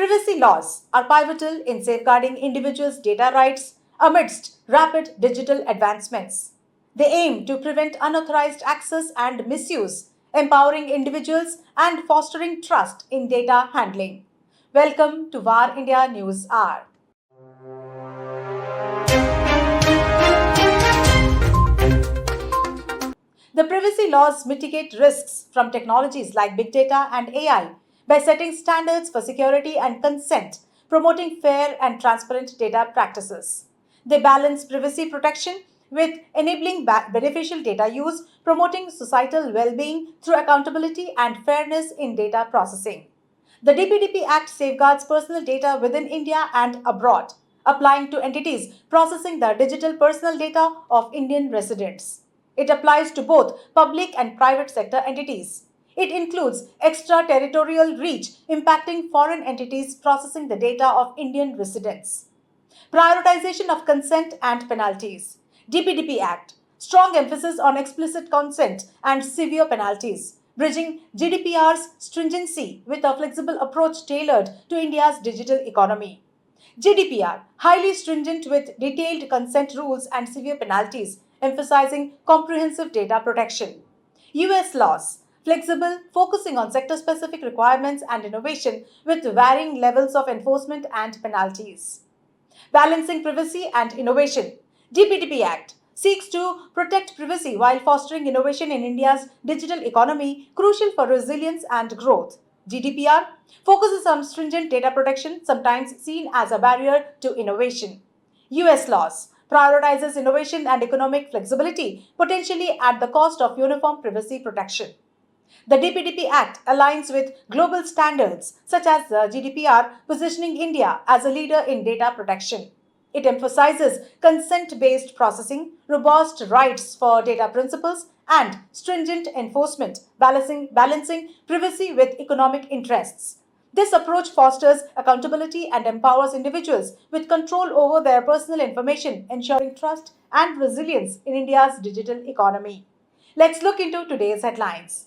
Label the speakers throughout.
Speaker 1: Privacy laws are pivotal in safeguarding individuals' data rights amidst rapid digital advancements. They aim to prevent unauthorized access and misuse, empowering individuals and fostering trust in data handling. Welcome to VAR India News Hour. The privacy laws mitigate risks from technologies like big data and AI by setting standards for security and consent, promoting fair and transparent data practices. They balance privacy protection with enabling beneficial data use, promoting societal well being through accountability and fairness in data processing. The DPDP Act safeguards personal data within India and abroad, applying to entities processing the digital personal data of Indian residents. It applies to both public and private sector entities. It includes extraterritorial reach impacting foreign entities processing the data of Indian residents. Prioritization of consent and penalties. DPDP Act. Strong emphasis on explicit consent and severe penalties, bridging GDPR's stringency with a flexible approach tailored to India's digital economy. GDPR, highly stringent with detailed consent rules and severe penalties, emphasizing comprehensive data protection. US laws, flexible, focusing on sector specific requirements and innovation with varying levels of enforcement and penalties. Balancing privacy and innovation. DPDP Act seeks to protect privacy while fostering innovation in India's digital economy, crucial for resilience and growth. GDPR focuses on stringent data protection, sometimes seen as a barrier to innovation. US laws prioritizes innovation and economic flexibility, potentially at the cost of uniform privacy protection. The DPDP Act aligns with global standards such as the GDPR, positioning India as a leader in data protection. It emphasizes consent based processing, robust rights for data principles, and stringent enforcement, balancing privacy with economic interests. This approach fosters accountability and empowers individuals with control over their personal information, ensuring trust and resilience in India's digital economy. Let's look into today's headlines.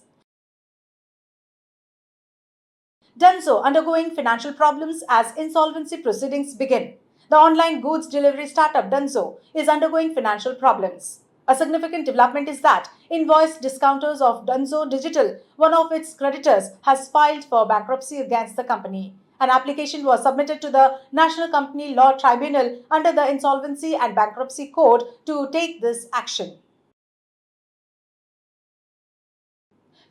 Speaker 1: Dunzo undergoing financial problems as insolvency proceedings begin. The online goods delivery startup Dunzo is undergoing financial problems. A significant development is that invoice discounters of Dunzo Digital, one of its creditors, has filed for bankruptcy against the company. An application was submitted to the National Company Law Tribunal under the Insolvency and Bankruptcy Code to take this action.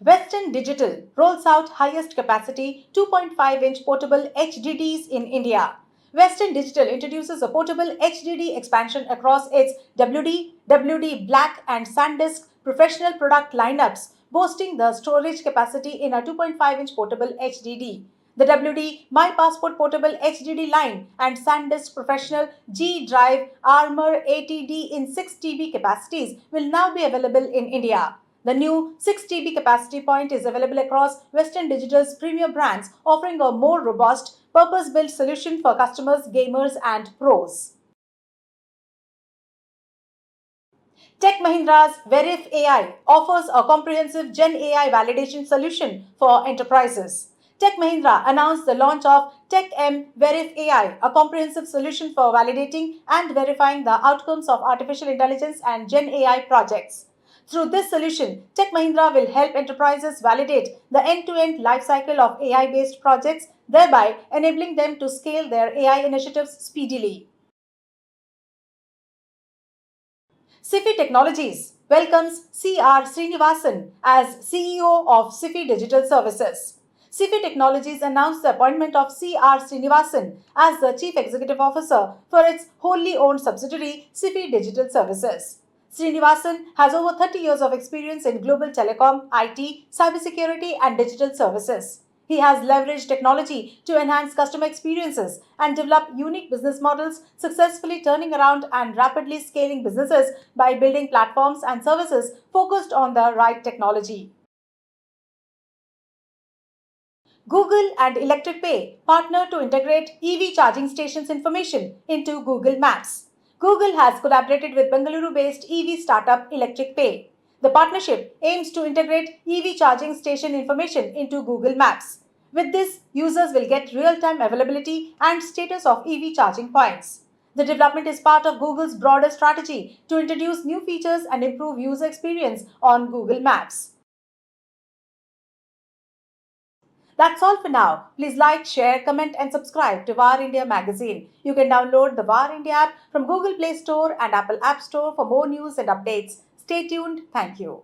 Speaker 1: Western Digital rolls out highest capacity 2.5-inch portable HDDs in India. Western Digital introduces a portable HDD expansion across its WD, WD Black and SanDisk professional product lineups, boasting the storage capacity in a 2.5-inch portable HDD. The WD My Passport Portable HDD line and SanDisk Professional G Drive Armor ATD in 6 TB capacities will now be available in India. The new 6 TB capacity point is available across Western Digital's premier brands, offering a more robust, purpose-built solution for customers, gamers, and pros. Tech Mahindra's Verif AI offers a comprehensive Gen AI validation solution for enterprises. Tech Mahindra announced the launch of Tech M Verif AI, a comprehensive solution for validating and verifying the outcomes of artificial intelligence and Gen AI projects. Through this solution, Tech Mahindra will help enterprises validate the end-to-end lifecycle of AI-based projects, thereby enabling them to scale their AI initiatives speedily. Sifi Technologies welcomes C.R. Srinivasan as CEO of Sifi Digital Services. Sifi Technologies announced the appointment of C.R. Srinivasan as the Chief Executive Officer for its wholly owned subsidiary, Sifi Digital Services. Srinivasan has over 30 years of experience in global telecom, IT, cybersecurity, and digital services. He has leveraged technology to enhance customer experiences and develop unique business models, successfully turning around and rapidly scaling businesses by building platforms and services focused on the right technology. Google and Electric Pay partner to integrate EV charging stations information into Google Maps. Google has collaborated with Bengaluru-based EV startup Electric Pay. The partnership aims to integrate EV charging station information into Google Maps. With this, users will get real-time availability and status of EV charging points. The development is part of Google's broader strategy to introduce new features and improve user experience on Google Maps. That's all for now. Please like, share, comment, and subscribe to VAR India magazine. You can download the VAR India app from Google Play Store and Apple App Store for more news and updates. Stay tuned. Thank you.